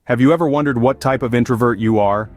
Have you ever wondered what type of introvert you are?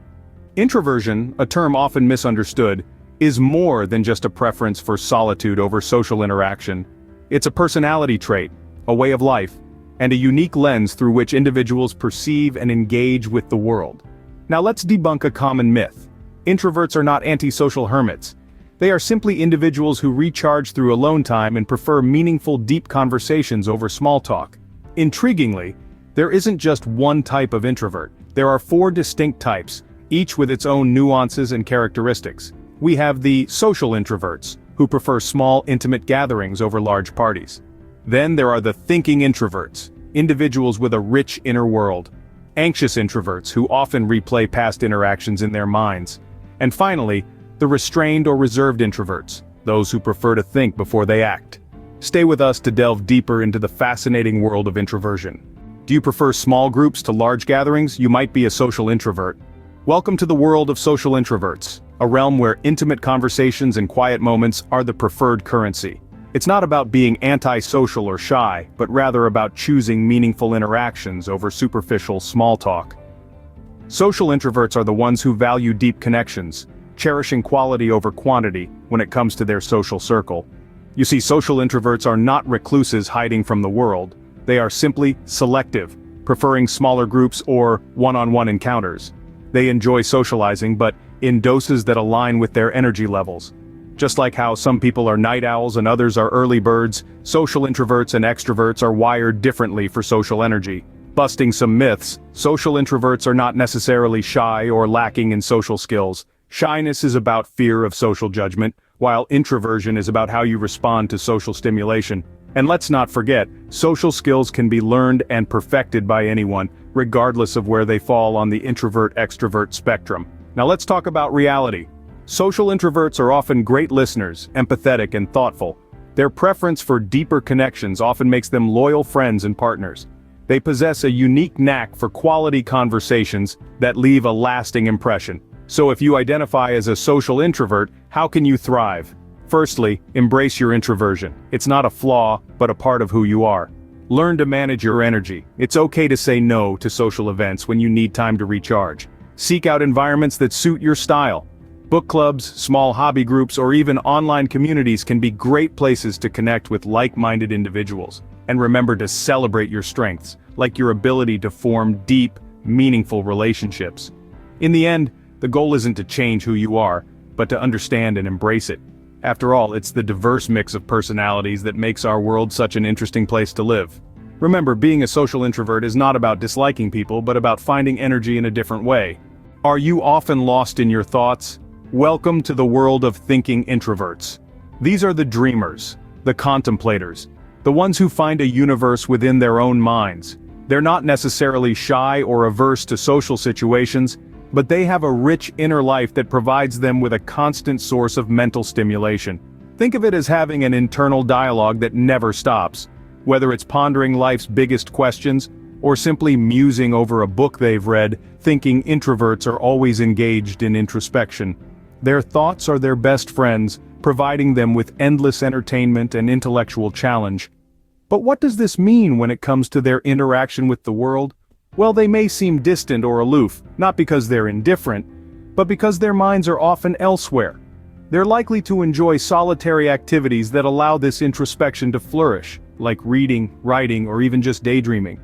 Introversion, a term often misunderstood, is more than just a preference for solitude over social interaction. It's a personality trait, a way of life, and a unique lens through which individuals perceive and engage with the world. Now let's debunk a common myth. Introverts are not antisocial hermits. They are simply individuals who recharge through alone time and prefer meaningful, deep conversations over small talk. Intriguingly, there isn't just one type of introvert. There are 4 distinct types, each with its own nuances and characteristics. We have the social introverts, who prefer small, intimate gatherings over large parties. Then there are the thinking introverts, individuals with a rich inner world. Anxious introverts, who often replay past interactions in their minds. And finally, the restrained or reserved introverts, those who prefer to think before they act. Stay with us to delve deeper into the fascinating world of introversion. Do you prefer small groups to large gatherings? You might be a social introvert. Welcome to the world of social introverts, a realm where intimate conversations and quiet moments are the preferred currency. It's not about being antisocial or shy, but rather about choosing meaningful interactions over superficial small talk. Social introverts are the ones who value deep connections, cherishing quality over quantity when it comes to their social circle. You see, social introverts are not recluses hiding from the world. They are simply selective, preferring smaller groups or one-on-one encounters. They enjoy socializing, but in doses that align with their energy levels. Just like how some people are night owls and others are early birds, social introverts and extroverts are wired differently for social energy. Busting some myths, social introverts are not necessarily shy or lacking in social skills. Shyness is about fear of social judgment, while introversion is about how you respond to social stimulation. And let's not forget, social skills can be learned and perfected by anyone, regardless of where they fall on the introvert-extrovert spectrum. Now let's talk about reality. Social introverts are often great listeners, empathetic and thoughtful. Their preference for deeper connections often makes them loyal friends and partners. They possess a unique knack for quality conversations that leave a lasting impression. So if you identify as a social introvert, how can you thrive? Firstly, embrace your introversion. It's not a flaw, but a part of who you are. Learn to manage your energy. It's okay to say no to social events when you need time to recharge. Seek out environments that suit your style. Book clubs, small hobby groups, or even online communities can be great places to connect with like-minded individuals. And remember to celebrate your strengths, like your ability to form deep, meaningful relationships. In the end, the goal isn't to change who you are, but to understand and embrace it. After all, it's the diverse mix of personalities that makes our world such an interesting place to live. Remember, being a social introvert is not about disliking people, but about finding energy in a different way. Are you often lost in your thoughts? Welcome to the world of thinking introverts. These are the dreamers, the contemplators, the ones who find a universe within their own minds. They're not necessarily shy or averse to social situations, but they have a rich inner life that provides them with a constant source of mental stimulation. Think of it as having an internal dialogue that never stops. Whether it's pondering life's biggest questions, or simply musing over a book they've read, thinking introverts are always engaged in introspection. Their thoughts are their best friends, providing them with endless entertainment and intellectual challenge. But what does this mean when it comes to their interaction with the world? Well, they may seem distant or aloof, not because they're indifferent, but because their minds are often elsewhere. They're likely to enjoy solitary activities that allow this introspection to flourish, like reading, writing, or even just daydreaming.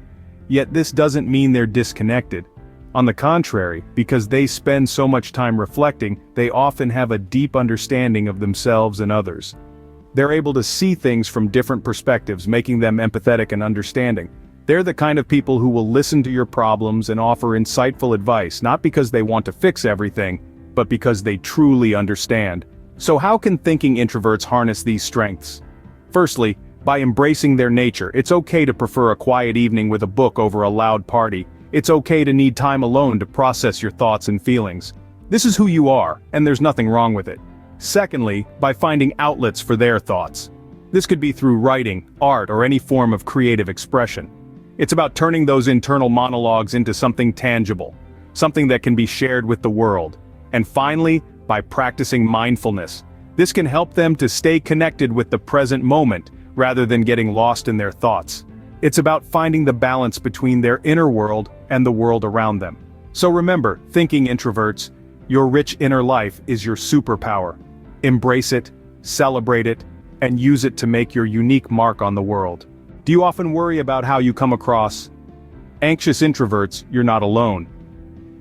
Yet this doesn't mean they're disconnected. On the contrary, because they spend so much time reflecting, they often have a deep understanding of themselves and others. They're able to see things from different perspectives, making them empathetic and understanding. They're the kind of people who will listen to your problems and offer insightful advice, not because they want to fix everything, but because they truly understand. So how can thinking introverts harness these strengths? Firstly, by embracing their nature. It's okay to prefer a quiet evening with a book over a loud party. It's okay to need time alone to process your thoughts and feelings. This is who you are, and there's nothing wrong with it. Secondly, by finding outlets for their thoughts. This could be through writing, art, or any form of creative expression. It's about turning those internal monologues into something tangible, something that can be shared with the world. And finally, by practicing mindfulness. This can help them to stay connected with the present moment, rather than getting lost in their thoughts. It's about finding the balance between their inner world and the world around them. So remember, thinking introverts, your rich inner life is your superpower. Embrace it, celebrate it, and use it to make your unique mark on the world. Do you often worry about how you come across? Anxious introverts, you're not alone.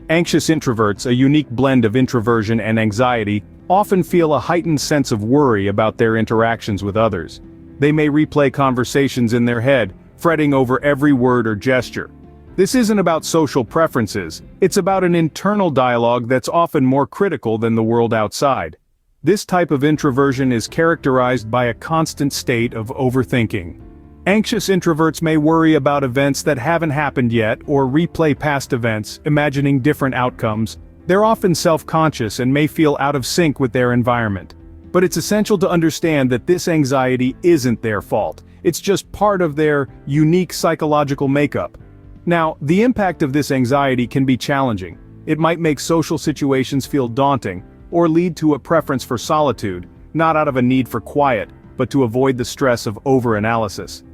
Anxious introverts, a unique blend of introversion and anxiety, often feel a heightened sense of worry about their interactions with others. They may replay conversations in their head, fretting over every word or gesture. This isn't about social preferences, it's about an internal dialogue that's often more critical than the world outside. This type of introversion is characterized by a constant state of overthinking. Anxious introverts may worry about events that haven't happened yet or replay past events, imagining different outcomes. They're often self-conscious and may feel out of sync with their environment. But it's essential to understand that this anxiety isn't their fault. It's just part of their unique psychological makeup. Now, the impact of this anxiety can be challenging. It might make social situations feel daunting, or lead to a preference for solitude, not out of a need for quiet, but to avoid the stress of over-analysis.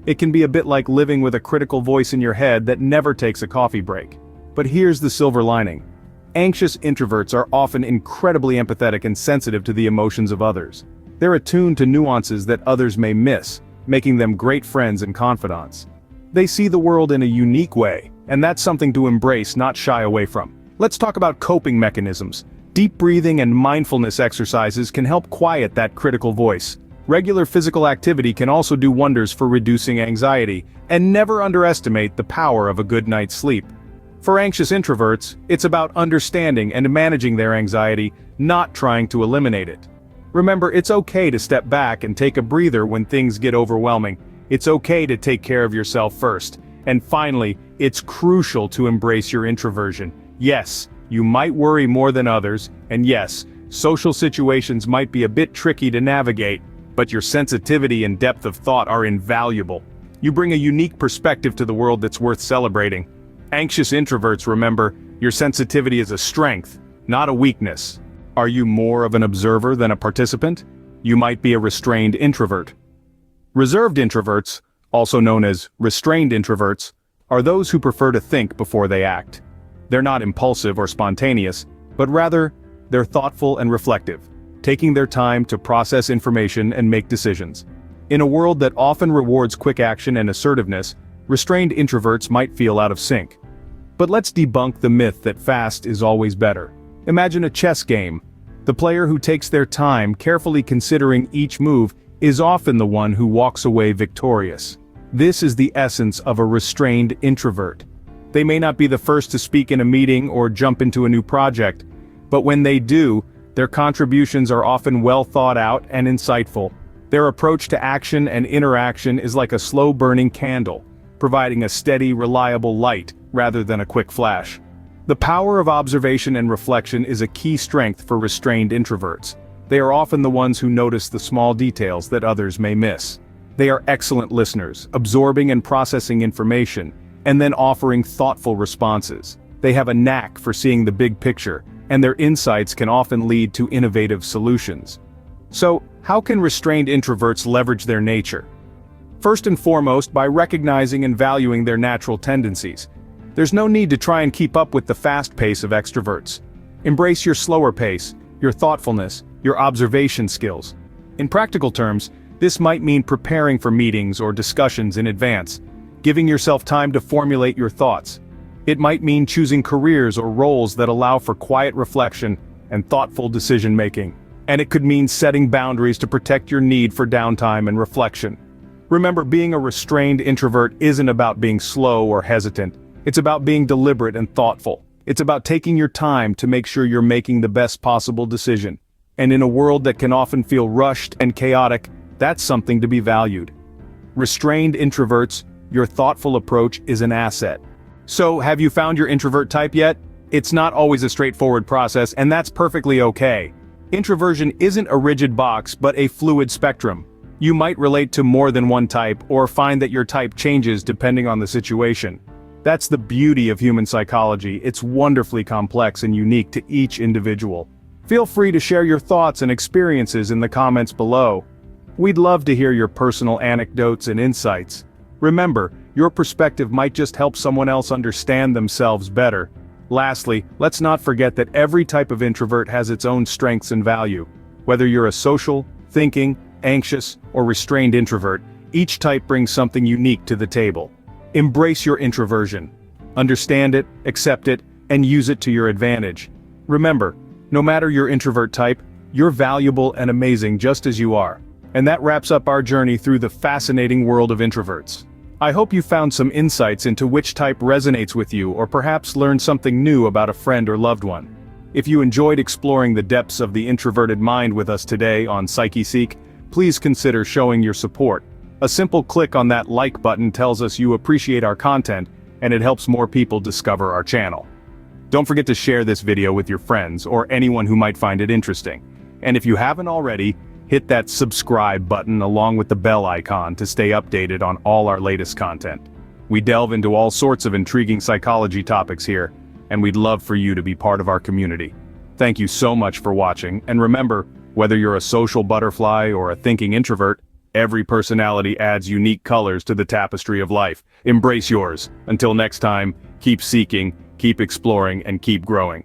It can be a bit like living with a critical voice in your head that never takes a coffee break. But here's the silver lining. Anxious introverts are often incredibly empathetic and sensitive to the emotions of others. They're attuned to nuances that others may miss, making them great friends and confidants. They see the world in a unique way, and that's something to embrace, not shy away from. Let's talk about coping mechanisms. Deep breathing and mindfulness exercises can help quiet that critical voice. Regular physical activity can also do wonders for reducing anxiety, and never underestimate the power of a good night's sleep. For anxious introverts, it's about understanding and managing their anxiety, not trying to eliminate it. Remember, it's okay to step back and take a breather when things get overwhelming. It's okay to take care of yourself first. And finally, it's crucial to embrace your introversion. Yes, you might worry more than others, and yes, social situations might be a bit tricky to navigate, but your sensitivity and depth of thought are invaluable. You bring a unique perspective to the world that's worth celebrating. Anxious introverts, remember, your sensitivity is a strength, not a weakness. Are you more of an observer than a participant? You might be a restrained introvert. Reserved introverts, also known as restrained introverts, are those who prefer to think before they act. They're not impulsive or spontaneous, but rather, they're thoughtful and reflective, taking their time to process information and make decisions. In a world that often rewards quick action and assertiveness, restrained introverts might feel out of sync. But let's debunk the myth that fast is always better. Imagine a chess game. The player who takes their time, carefully considering each move, is often the one who walks away victorious. This is the essence of a restrained introvert. They may not be the first to speak in a meeting or jump into a new project, but when they do, their contributions are often well thought out and insightful. Their approach to action and interaction is like a slow-burning candle, providing a steady, reliable light rather than a quick flash. The power of observation and reflection is a key strength for restrained introverts. They are often the ones who notice the small details that others may miss. They are excellent listeners, absorbing and processing information, and then offering thoughtful responses. They have a knack for seeing the big picture, and their insights can often lead to innovative solutions. So, how can restrained introverts leverage their nature? First and foremost, by recognizing and valuing their natural tendencies. There's no need to try and keep up with the fast pace of extroverts. Embrace your slower pace, your thoughtfulness, your observation skills. In practical terms, this might mean preparing for meetings or discussions in advance, giving yourself time to formulate your thoughts. It might mean choosing careers or roles that allow for quiet reflection and thoughtful decision-making. And it could mean setting boundaries to protect your need for downtime and reflection. Remember, being a restrained introvert isn't about being slow or hesitant. It's about being deliberate and thoughtful. It's about taking your time to make sure you're making the best possible decision. And in a world that can often feel rushed and chaotic, that's something to be valued. Restrained introverts, your thoughtful approach is an asset. So, have you found your introvert type yet? It's not always a straightforward process, and that's perfectly okay. Introversion isn't a rigid box, but a fluid spectrum. You might relate to more than one type, or find that your type changes depending on the situation. That's the beauty of human psychology. It's wonderfully complex and unique to each individual. Feel free to share your thoughts and experiences in the comments below. We'd love to hear your personal anecdotes and insights. Remember, Your perspective might just help someone else understand themselves better. Lastly, let's not forget that every type of introvert has its own strengths and value. Whether you're a social, thinking, anxious, or restrained introvert, each type brings something unique to the table. Embrace your introversion. Understand it, accept it, and use it to your advantage. Remember, no matter your introvert type, you're valuable and amazing just as you are. And that wraps up our journey through the fascinating world of introverts. I hope you found some insights into which type resonates with you, or perhaps learned something new about a friend or loved one. If you enjoyed exploring the depths of the introverted mind with us today on PsycheSeek, please consider showing your support. A simple click on that like button tells us you appreciate our content, and it helps more people discover our channel. Don't forget to share this video with your friends or anyone who might find it interesting. And if you haven't already, hit that subscribe button along with the bell icon to stay updated on all our latest content. We delve into all sorts of intriguing psychology topics here, and we'd love for you to be part of our community. Thank you so much for watching, and remember, whether you're a social butterfly or a thinking introvert, every personality adds unique colors to the tapestry of life. Embrace yours. Until next time, keep seeking, keep exploring, and keep growing.